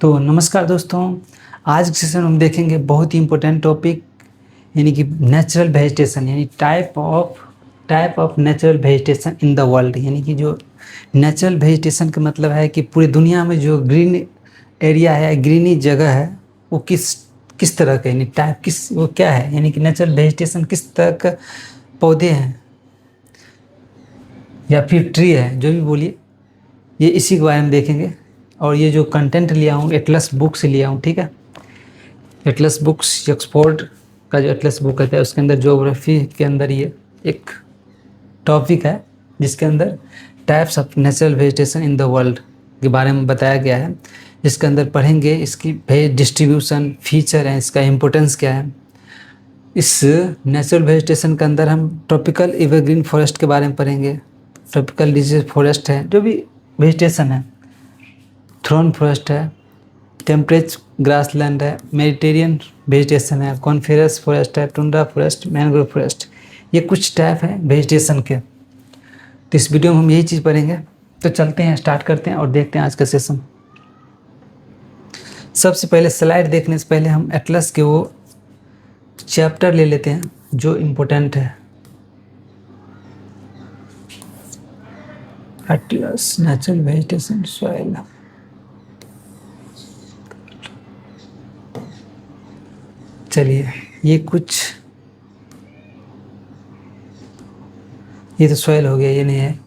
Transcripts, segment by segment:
तो नमस्कार दोस्तों। आज के सेशन में हम देखेंगे बहुत ही इम्पोर्टेंट टॉपिक, यानी कि नेचुरल वेजिटेशन, यानी type of natural vegetation in the world. यानी कि जो नेचुरल वेजिटेशन का मतलब है कि पूरी दुनिया में जो ग्रीन एरिया है, ग्रीनी जगह है, वो किस तरह का, यानी टाइप किस वो क्या है, यानी कि नेचुरल वेजिटेशन किस तरह का पौधे हैं या फिर ट्री है, जो भी बोलिए, ये इसी के बारे में देखेंगे। और ये जो कंटेंट लिया हूँ एटलस बुक से लिया हूँ, ठीक है। एटलस बुक्स ऑक्सफोर्ड का जो एटलस बुक है उसके अंदर ज्योग्राफी के अंदर ये एक टॉपिक है जिसके अंदर types of natural vegetation in the world के बारे में बताया गया है। जिसके अंदर पढ़ेंगे इसकी वेज डिस्ट्रीब्यूशन, फीचर है, इसका इम्पोर्टेंस क्या है। इस नेचुरल वेजिटेशन के अंदर हम ट्रॉपिकल एवरग्रीन फॉरेस्ट के बारे में पढ़ेंगे। ट्रॉपिकल डिजीज फॉरेस्ट है, जो भी वेजिटेशन है, थ्रोन फॉरेस्ट है, टेम्परेट ग्रासलैंड है, मेडिटेरियन वेजिटेशन है, कॉन्फेरस फॉरेस्ट है, टुंड्रा फॉरेस्ट, मैंग्रोव फॉरेस्ट। ये कुछ टाइप है वेजिटेशन के। तो इस वीडियो में हम यही चीज़ पढ़ेंगे। तो चलते हैं, स्टार्ट करते हैं और देखते हैं आज का सेशन। सबसे पहले स्लाइड देखने से पहले हम एटलस के वो चैप्टर ले लेते हैं जो इम्पोर्टेंट है। Atlas natural vegetation soil. चलिए, ये तो सॉइल हो गया, ये नहीं है,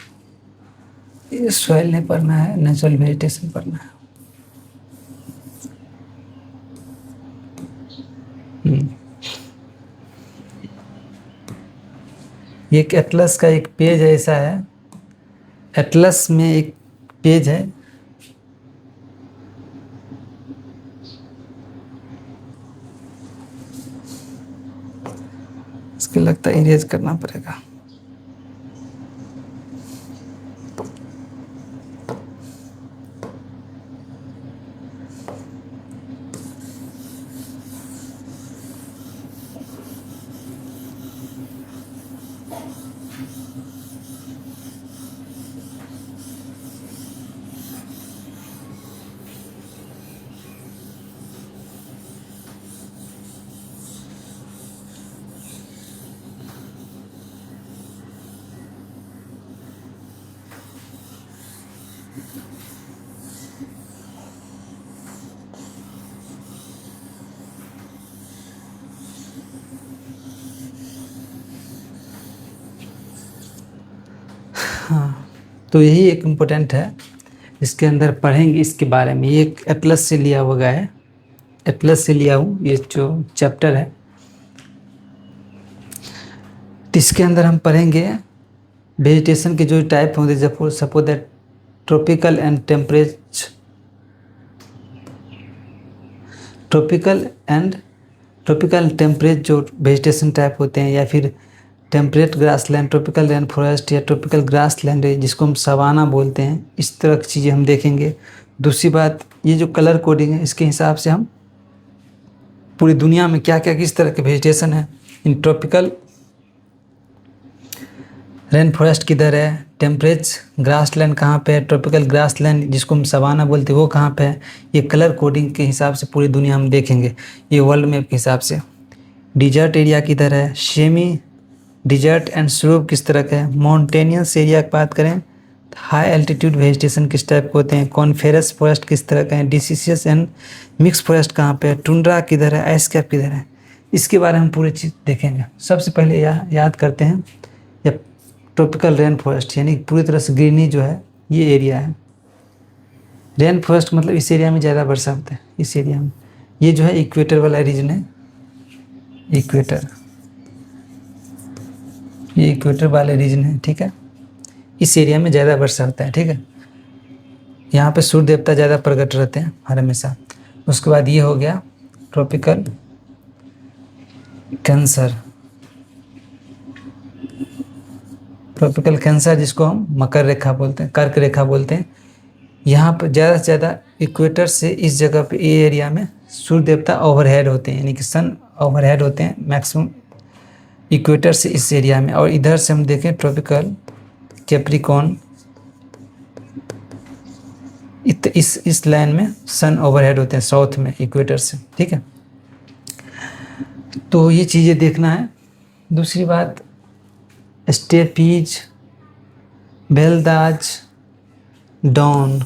ये सॉइल नहीं पढ़ना है, नेचुरल वेजिटेशन पढ़ना है। ये एक एटलस का एक पेज है, ऐसा है। एटलस में एक पेज है, इसको लगता है इरेज करना पड़ेगा। हाँ, तो यही एक इम्पोर्टेंट है, इसके अंदर पढ़ेंगे इसके बारे में। ये एक एटलस से लिया हुआ है, एटलस से लिया हूँ ये जो चैप्टर है। तो इसके अंदर हम पढ़ेंगे वेजिटेशन के जो टाइप होंगे, suppose that tropical and temperate जो वेजिटेशन टाइप होते हैं, या फिर temperate grassland, tropical rain forest या ट्रॉपिकल ग्रासलैंड है जिसको हम सवाना बोलते हैं। इस तरह की चीज़ें हम देखेंगे। दूसरी बात, ये जो कलर कोडिंग है, इसके हिसाब से हम पूरी दुनिया में क्या क्या किस तरह के वेजिटेशन है, इन ट्रॉपिकल रेन फॉरेस्ट किधर है, टेम्परेट ग्रासलैंड कहाँ पे है, ट्रॉपिकल ग्रासलैंड जिसको हम सवाना बोलते हैं वो कहाँ पे है। ये कलर कोडिंग के हिसाब से पूरी दुनिया हम देखेंगे। ये वर्ल्ड मैप के हिसाब से डिजर्ट एरिया किधर है, सेमी डिजर्ट एंड स्लोप किस तरह का है, माउंटेनियस एरिया की बात करें, हाई एल्टीट्यूड वेजिटेशन किस टाइप के होते हैं, कॉन्फेरस फॉरेस्ट किस तरह का है, डिसीसियस एंड मिक्स फॉरेस्ट कहाँ पे है, टुंड्रा किधर है, आइस कैप किधर है, इसके बारे में हम पूरी चीज़ देखेंगे। सबसे पहले याद करते हैं, या ट्रॉपिकल रेन फॉरेस्ट, यानी पूरी तरह से ग्रीनी जो है ये एरिया है। रेन फॉरेस्ट मतलब इस एरिया में ज़्यादा वर्षा होता है। इस एरिया में ये जो है इक्वेटर वाला रीजन है, इक्वेटर, ये इक्वेटर वाले रीजन है, ठीक है। इस एरिया में ज़्यादा वर्षा होता है, ठीक है। यहाँ पे सूर्य देवता ज़्यादा प्रकट रहते हैं हर हमेशा। उसके बाद ये हो गया ट्रॉपिकल कैंसर, ट्रॉपिकल कैंसर जिसको हम मकर रेखा बोलते हैं, कर्क रेखा बोलते हैं। यहाँ पर ज़्यादा से ज़्यादा इक्वेटर से इस जगह पे, ये एरिया में सूर्य देवता ओवरहेड होते हैं, यानी कि सन ओवरहेड होते हैं मैक्सिमम इक्वेटर से इस एरिया में। और इधर से हम देखें ट्रॉपिकल कैप्रिकॉर्न, इस लाइन में सन ओवरहेड होते हैं साउथ में इक्वेटर से, ठीक है। तो ये चीज़ें देखना है। दूसरी बात, स्टेपीज, बेलदाज, डॉन,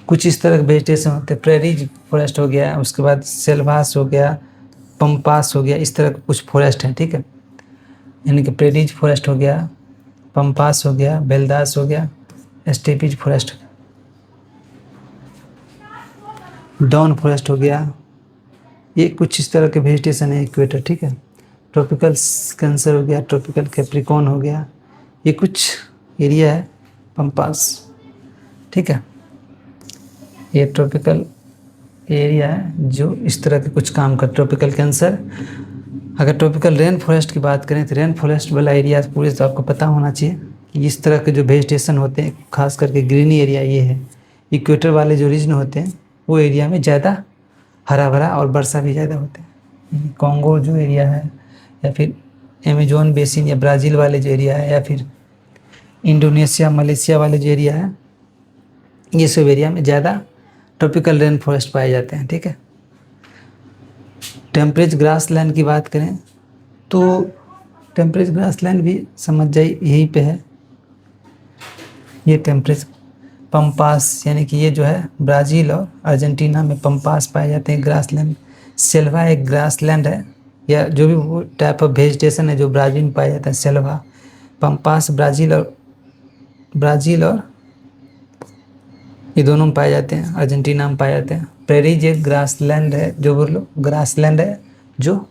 कुछ इस तरह के वेजिटेशन होते हैं। प्रेरीज फॉरेस्ट हो गया, उसके बाद सेल्वास हो गया, पंपास हो गया, इस तरह के कुछ फॉरेस्ट हैं, ठीक है। यानी कि प्रेरीज फॉरेस्ट हो गया, पंपास हो गया, बेलदास हो गया, स्टेपीज फॉरेस्ट, डॉन फॉरेस्ट हो गया। ये कुछ इस तरह के वेजिटेशन है इक्वेटर, ठीक है। ट्रॉपिकल कैंसर हो गया, ट्रॉपिकल कैप्रिकॉन हो गया, ये कुछ एरिया है पंपास, ठीक है। ये ट्रॉपिकल एरिया है जो इस तरह के कुछ काम कर। Tropical cancer. अगर ट्रॉपिकल रेन फॉरेस्ट की बात करें तो रेन फॉरेस्ट वाला एरिया पूरे तो आपको पता होना चाहिए कि इस तरह के जो वेजिटेशन होते हैं, खास करके ग्रीनी एरिया ये है। इक्वेटर वाले जो रीजन होते हैं वो एरिया में ज़्यादा हरा भरा और वर्षा भी ज़्यादा होते हैं। कॉन्गो जो एरिया है, या फिर अमेजोन बेसिन या ब्राज़ील वाले जो एरिया है, या फिर इंडोनेशिया मलेशिया वाले जो एरिया है, ये सब एरिया में ज़्यादा ट्रॉपिकल रेन फॉरेस्ट पाए जाते हैं, ठीक है। टेम्परेट ग्रास लैंड की बात करें तो टेम्परेट ग्रास लैंड भी समझ जाइए यहीं पे है। ये टेम्परेट पंपास, यानी कि ये जो है ब्राज़ील और अर्जेंटीना में पंपास पाए जाते हैं ग्रास लैंड। सेल्वा एक ग्रास लैंड है, या जो भी वो टाइप ऑफ वेजिटेशन है जो ब्राज़ील में पाया जाता है, सेल्वा। पंपास ब्राज़ील और ये दोनों में पाए जाते हैं, अर्जेंटीना में पाए जाते हैं। प्रेरीज एक ग्रास लैंड है, जो बोल लो ग्रास लैंड है जो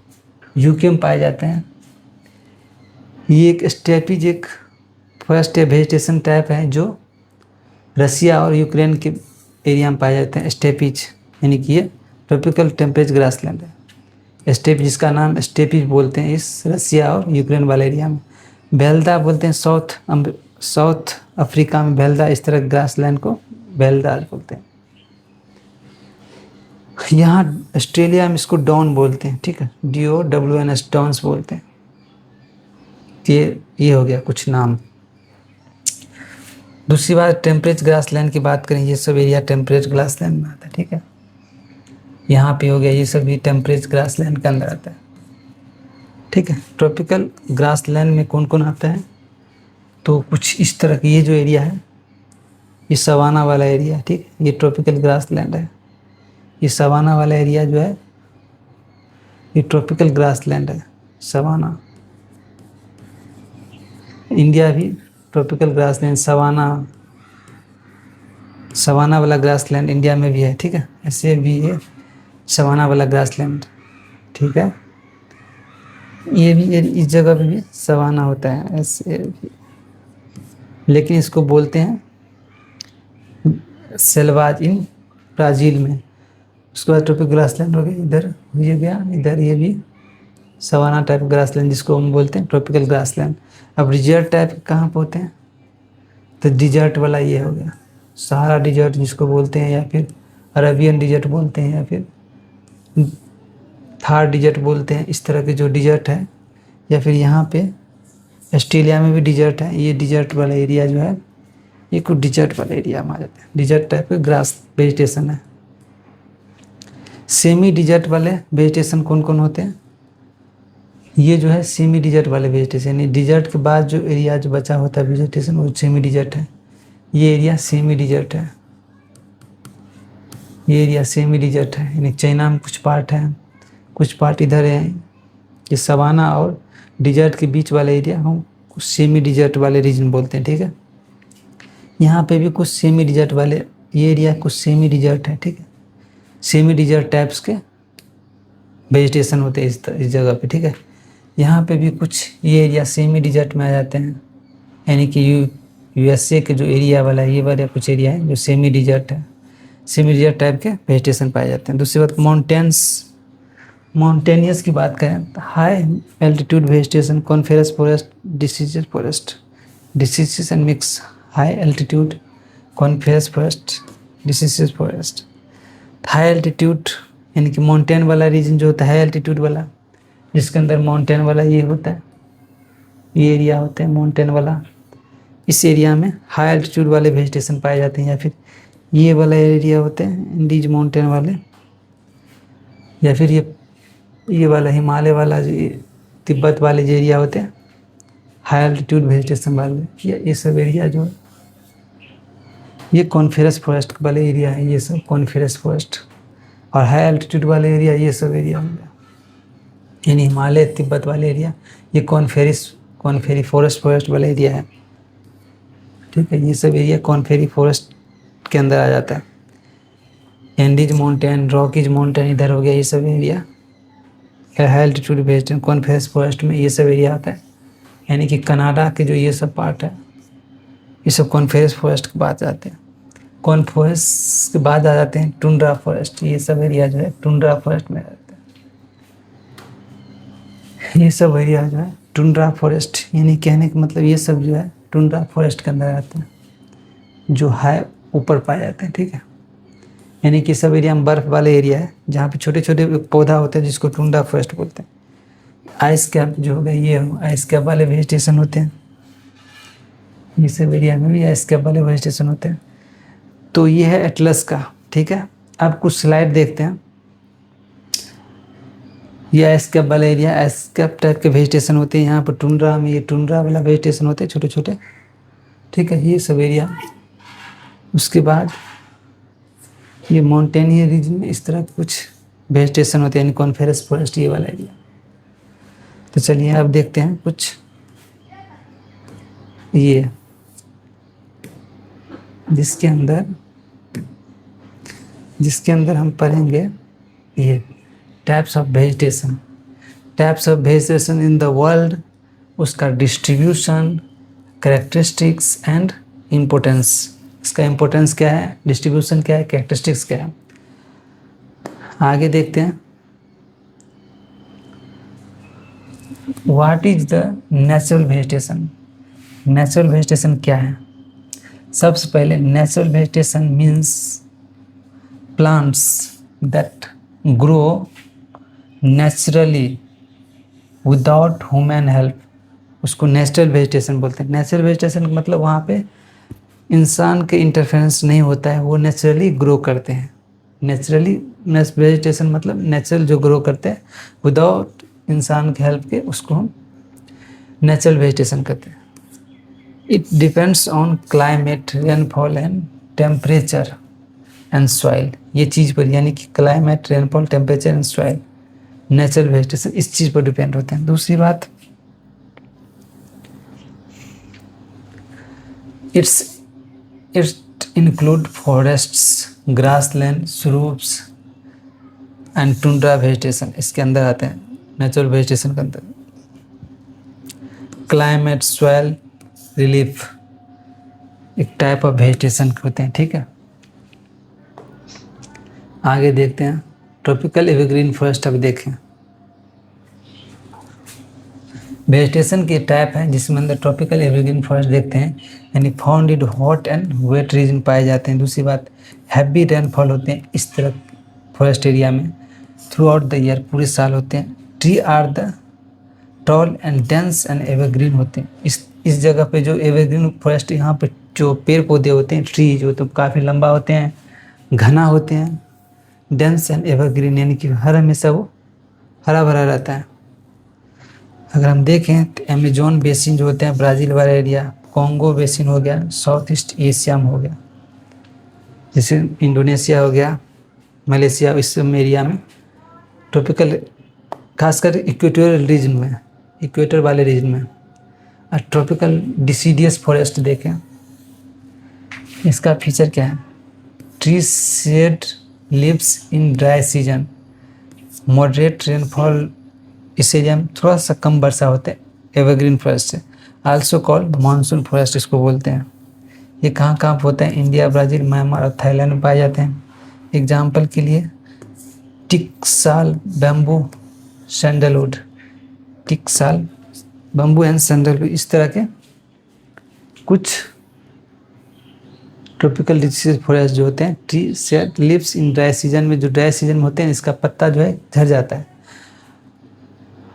यूके में पाए जाते हैं। ये एक स्टेपीज एक फर्स्ट वेजिटेशन टाइप है जो रसिया और यूक्रेन के एरिया में पाए जाते हैं। स्टेपीज यानी कि ये ट्रॉपिकल टेम्परेट ग्रास लैंड है। स्टेपीज, जिसका नाम स्टेपीज बोलते हैं इस रसिया और यूक्रेन वाले एरिया में। बेल्दा बोलते हैं साउथ अफ्रीका में बेल्दा, इस तरह ग्रास लैंड को बेल्दाज बोलते हैं। यहाँ ऑस्ट्रेलिया में इसको डॉन बोलते हैं, ठीक है, DOWNS डॉन्स बोलते हैं। ये हो गया कुछ नाम। दूसरी बात, टेम्परेट ग्रास लैंड की बात करें, ये सब एरिया टेम्परेट ग्रास लैंड में आता है, ठीक है। यहाँ पे हो गया, ये सब भी टेम्परेट ग्रास लैंड के अंदर आता है, ठीक है। ट्रॉपिकल ग्रास लैंड में कौन कौन आता है तो कुछ इस तरह की, ये जो एरिया है ये सवाना वाला एरिया, ठीक है, ये ट्रॉपिकल ग्रास लैंड है। ये सवाना वाला एरिया जो है ये ट्रॉपिकल ग्रास लैंड है, सवाना। इंडिया भी ट्रॉपिकल ग्रास लैंड, सवाना वाला ग्रास लैंड इंडिया में भी है, ठीक है। ऐसे भी ये सवाना वाला ग्रास लैंड, ठीक है। ये भी इस जगह पे भी सवाना होता है ऐसे भी, लेकिन इसको बोलते हैं सेल्वाज इन ब्राज़ील में। उसके बाद ट्रॉपिकल ग्रास लैंड हो गया, इधर ये गया, इधर ये भी सवाना टाइप ग्रास लैंड जिसको हम बोलते हैं ट्रॉपिकल ग्रास लैंड। अब डिजर्ट टाइप कहाँ पे होते हैं तो डिजर्ट वाला ये हो गया, सहारा डिजर्ट जिसको बोलते हैं, या फिर अरेबियन डिजर्ट बोलते हैं, या फिर थार डिजर्ट बोलते हैं। इस तरह के जो डिजर्ट है, या फिर यहाँ पे ऑस्ट्रेलिया में भी डिजर्ट है। ये डिजर्ट वाला एरिया जो है ये कुछ डिजर्ट वाला एरिया में आ जाता है। डिजर्ट टाइप के ग्रास वेजिटेशन है। सेमी डिजर्ट वाले वेजिटेशन कौन कौन होते हैं, ये जो है सेमी डिजर्ट वाले वेजिटेशन, यानी डिजर्ट के बाद जो एरिया जो बचा होता है वेजिटेशन वो सेमी डिजर्ट है। ये एरिया सेमी डिजर्ट है, ये एरिया सेमी डिजर्ट है, यानी चाइना में कुछ पार्ट है, कुछ पार्ट इधर है। ये सवाना और डिजर्ट के बीच वाला एरिया हम कुछ सेमी डिजर्ट वाले रीजन बोलते हैं, ठीक है। यहाँ पे भी कुछ सेमी डिजर्ट वाले, ये एरिया कुछ सेमी डिजर्ट है, ठीक है। सेमी डिजर्ट टाइप्स के वेजिटेशन होते हैं इस जगह पे, ठीक है। यहाँ पे भी कुछ ये एरिया सेमी डिजर्ट में आ जाते हैं, यानी कि USA के जो एरिया वाला है, ये वाला कुछ एरिया है जो सेमी डिजर्ट है। सेमी डिजर्ट टाइप के वेजिटेशन पाए जाते हैं। दूसरी बात, माउंटेनियस की बात करें तो high altitude vegetation, coniferous forest, diseases and mix. High altitude coniferous forest, diseases forest. High altitude यानी कि माउंटेन वाला रीजन जो होता है, हाई एल्टीट्यूड वाला, जिसके अंदर माउंटेन वाला ये होता है, ये एरिया होता है माउंटेन वाला। इस एरिया में हाई एल्टीट्यूड वाले वेजिटेशन पाए जाते हैं, या फिर ये वाला एरिया होते हैं इंडीज माउंटेन वाले, या फिर ये वाला हिमालय वाला जो तिब्बत वाले जो एरिया होते हैं हाई एल्टीट्यूड वेजिटेशन वाले, ये सब एरिया जो है ये कॉनिफरस फॉरेस्ट वाले एरिया है, ये सब कॉनिफरस फॉरेस्ट। और हाई एल्टीट्यूड वाले एरिया ये सब एरिया हो गया, यानी हिमालय तिब्बत वाले एरिया ये कॉनिफेरी फॉरेस्ट वाला एरिया है, ठीक है। ये सब एरिया कॉनिफेरी फॉरेस्ट के अंदर आ जाता है। एंडीज माउंटेन, रॉकीज माउंटेन इधर हो गया, ये सब area high altitude vegetation coniferous forest में ये सब एरिया आता है। यानी कि कनाडा के जो ये सब पार्ट है ये सब कॉनिफेरस फॉरेस्ट के बाद आते हैं। कॉनिफेरस के बाद आ जाते हैं टुंड्रा फॉरेस्ट, ये सब एरिया जो है टुंड्रा फॉरेस्ट में रहते हैं। ये सब एरिया जो है टुंड्रा फॉरेस्ट, यानी कहने का मतलब ये सब जो है टुंड्रा फॉरेस्ट के अंदर आते हैं, जो हाई ऊपर पाए जाते हैं, ठीक है। यानी कि सब एरिया में बर्फ़ वाले एरिया है जहाँ पे छोटे छोटे पौधा होते हैं जिसको टुंड्रा फॉरेस्ट बोलते हैं। आइस कैप जो हो गया ये आइस कैप वाले वेजिटेशन होते हैं, ये सब एरिया में भी आइस कैप वाले वेजिटेशन होते हैं। तो ये है एटलस का, ठीक है। अब कुछ स्लाइड देखते हैं। ये आइस कैप वाला एरिया, आइस कैप टाइप के वेजिटेशन होते हैं यहाँ पर टुंड्रा में, ये टुंड्रा वाला वेजिटेशन होते हैं छोटे छोटे, ठीक है। ये सब एरिया, उसके बाद ये माउंटेनियर रीजन में इस तरह कुछ वेजिटेशन होते हैं, यानी कॉनिफेरस फॉरेस्ट ये वाला एरिया। तो चलिए अब देखते हैं कुछ ये जिसके अंदर हम पढ़ेंगे ये types of vegetation in the world, उसका डिस्ट्रीब्यूशन, कैरेक्टरिस्टिक्स एंड इम्पोर्टेंस। इसका इम्पोर्टेंस क्या है, डिस्ट्रीब्यूशन क्या है, कैरेक्टरिस्टिक्स क्या है। आगे देखते हैं what is the natural vegetation. Natural vegetation क्या है। सबसे पहले natural vegetation means plants that grow naturally without human help, उसको नेचुरल वेजिटेशन बोलते हैं। नेचुरल वेजिटेशन का मतलब वहाँ पे इंसान के इंटरफेरेंस नहीं होता है, वो नेचुरली ग्रो करते हैं। नेचुरली वेजिटेशन मतलब नेचुरल जो ग्रो करते हैं विदाउट इंसान के हेल्प के, उसको हम नेचुरल वेजिटेशन कहते हैं। It depends on climate, rainfall and temperature and soil, ये चीज़ पर, यानी कि climate, rainfall, temperature and soil, natural vegetation इस चीज़ पर डिपेंड होते हैं। दूसरी बात, it include forests, grassland, shrubs and tundra vegetation, इसके अंदर आते हैं नेचुरल वेजिटेशन के अंदर। क्लाइमेट, सॉइल, रिलीफ एक टाइप ऑफ वेजिटेशन होते हैं, ठीक है। आगे देखते हैं ट्रॉपिकल एवरग्रीन फॉरेस्ट। अब देखें वेजिटेशन के टाइप हैं जिसमें अंदर ट्रॉपिकल एवरग्रीन फॉरेस्ट देखते हैं, यानी found in hot and wet region पाए जाते हैं। दूसरी बात, हैवी रेनफॉल होते हैं इस तरह फॉरेस्ट एरिया में थ्रू आउट द ईयर, पूरे साल होते हैं। Tree are the tall and dense and evergreen होते हैं। इस जगह पे जो एवरग्रीन फॉरेस्ट, यहाँ पे जो पेड़ पौधे होते हैं, ट्री जो तो काफ़ी लंबा होते हैं, घना होते हैं, डेंस एंड एवरग्रीन, यानी कि हर हमेशा वो हरा भरा रहता है। अगर हम देखें तो अमेजोन बेसिन जो होते हैं ब्राज़ील वाला एरिया, कॉन्गो बेसिन हो गया, साउथ ईस्ट एशिया में हो गया, जैसे इंडोनेशिया हो गया, मलेशिया, इस सब एरिया में ट्रॉपिकल, खासकर इक्वेटोरियल रीजन में, इक्वेटर वाले रीजन में। और ट्रॉपिकल डिसीडियस फॉरेस्ट देखें, इसका फीचर क्या है, tree shed leaves in dry season, moderate rainfall, इस एरिया में थोड़ा सा कम वर्षा होते हैं एवरग्रीन फॉरेस्ट से। आल्सो कॉल्ड मानसून फॉरेस्ट इसको बोलते हैं। ये कहाँ कहाँ होते हैं, इंडिया, ब्राज़ील, म्यांमार और थाईलैंड में पाए जाते हैं। एग्जाम्पल के लिए teak sal, bamboo, sandalwood, teak sal, bamboo and sandalwood, इस तरह के कुछ ट्रॉपिकल डिसीज फॉरेस्ट जो होते हैं। Tree shed leaves in dry season में, जो ड्राई सीजन में होते हैं इसका पत्ता जो है झड़ जाता है,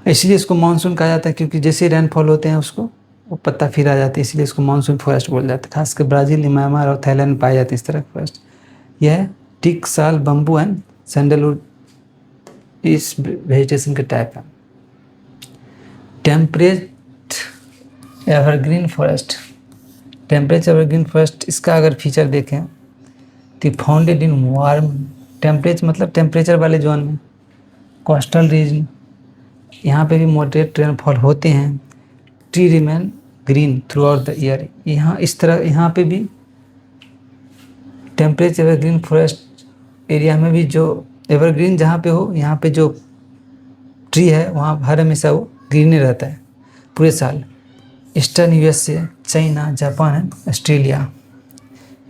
इसलिए इसको मानसून कहा जाता है, क्योंकि जैसे रेनफॉल होते हैं उसको वो पत्ता फिर आ जाती है, इसलिए इसको मानसून फॉरेस्ट बोल जाते हैं। खासकर ब्राज़ील, म्यांमार और थाईलैंड में पाए जाते हैं इस तरह के फॉरेस्ट। यह टीक, साल, बम्बू एंड सैंडलवुड इस वेजिटेशन के टाइप है। Temperate evergreen forest, temperate evergreen forest, इसका अगर फीचर देखें तो फाउंडेड इन वार्म टेम्परेचर, मतलब टेम्परेचर वाले जोन में, कोस्टल रीजन, यहाँ पे भी मॉडरेट रेनफॉल होते हैं। Tree remain green through out the year, यहाँ इस तरह यहाँ पे भी टेम्परेचर एवरग्रीन फॉरेस्ट एरिया में भी जो एवरग्रीन जहाँ पे हो, यहाँ पे जो ट्री है वहाँ हर हमेशा वो ग्रीन रहता है पूरे साल। Eastern USA, China, Japan and Australia.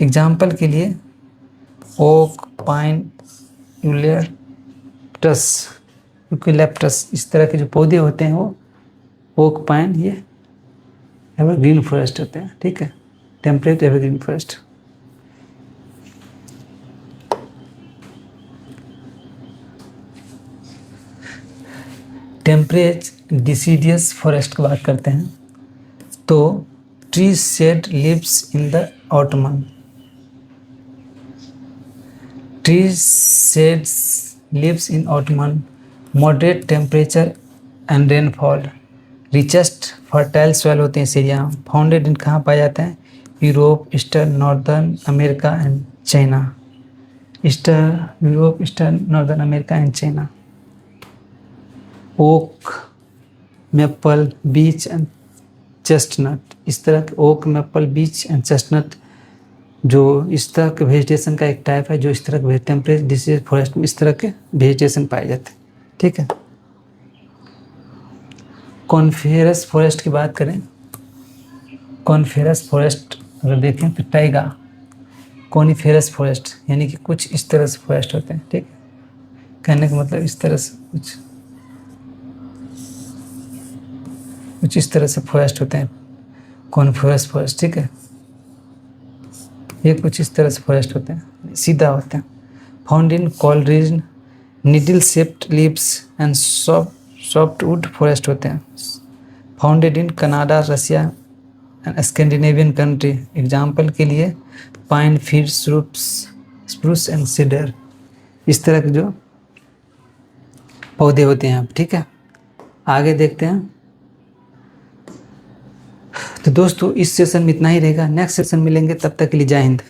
Example के लिए ओक, पाइन, यूकेलिप्टस, इस तरह के जो पौधे होते हैं वो ओक, पाइन, ये एवरग्रीन फॉरेस्ट होते हैं। ठीक है, temperate evergreen forest. Temperate deciduous forest की बात करते हैं तो tree shed leaves in the autumn, tree sheds leaves in autumn, moderate temperature and rainfall, richest fertile soil होते हैं इस एरिया में। फाउंडेड इन कहाँ पाए जाते हैं? Europe, eastern northern America and China. Europe, eastern northern America and China. Oak, maple, beech and chestnut, इस तरह के oak, maple, beech and chestnut जो इस तरह के वेजिटेशन का एक टाइप है, जो इस तरह के टेम्परेट डिसीज फॉरेस्ट में इस तरह के वेजिटेशन पाए जाते हैं। ठीक है, कॉनिफेरस फॉरेस्ट की बात करें, कॉनिफेरस फॉरेस्ट अगर देखें तो टाइगा, कॉनिफेरस फॉरेस्ट यानी कि कुछ इस तरह से फॉरेस्ट होते हैं। ठीक है, कहने का मतलब इस तरह से कुछ इस तरह से फॉरेस्ट होते हैं कॉनिफेरस फॉरेस्ट। ठीक है, ये कुछ इस तरह से फॉरेस्ट होते हैं, सीधा होते हैं। Found in cold region, needle shaped leaves and softwood forest होते हैं। Founded in Canada, Russia and Scandinavian country. Example के लिए pine, fir, spruce and cedar, इस तरह के जो पौधे होते हैं। ठीक है, आगे देखते हैं। तो दोस्तों इस सेशन में इतना ही रहेगा, नेक्स्ट सेशन मिलेंगे, तब तक के लिए जय हिंद।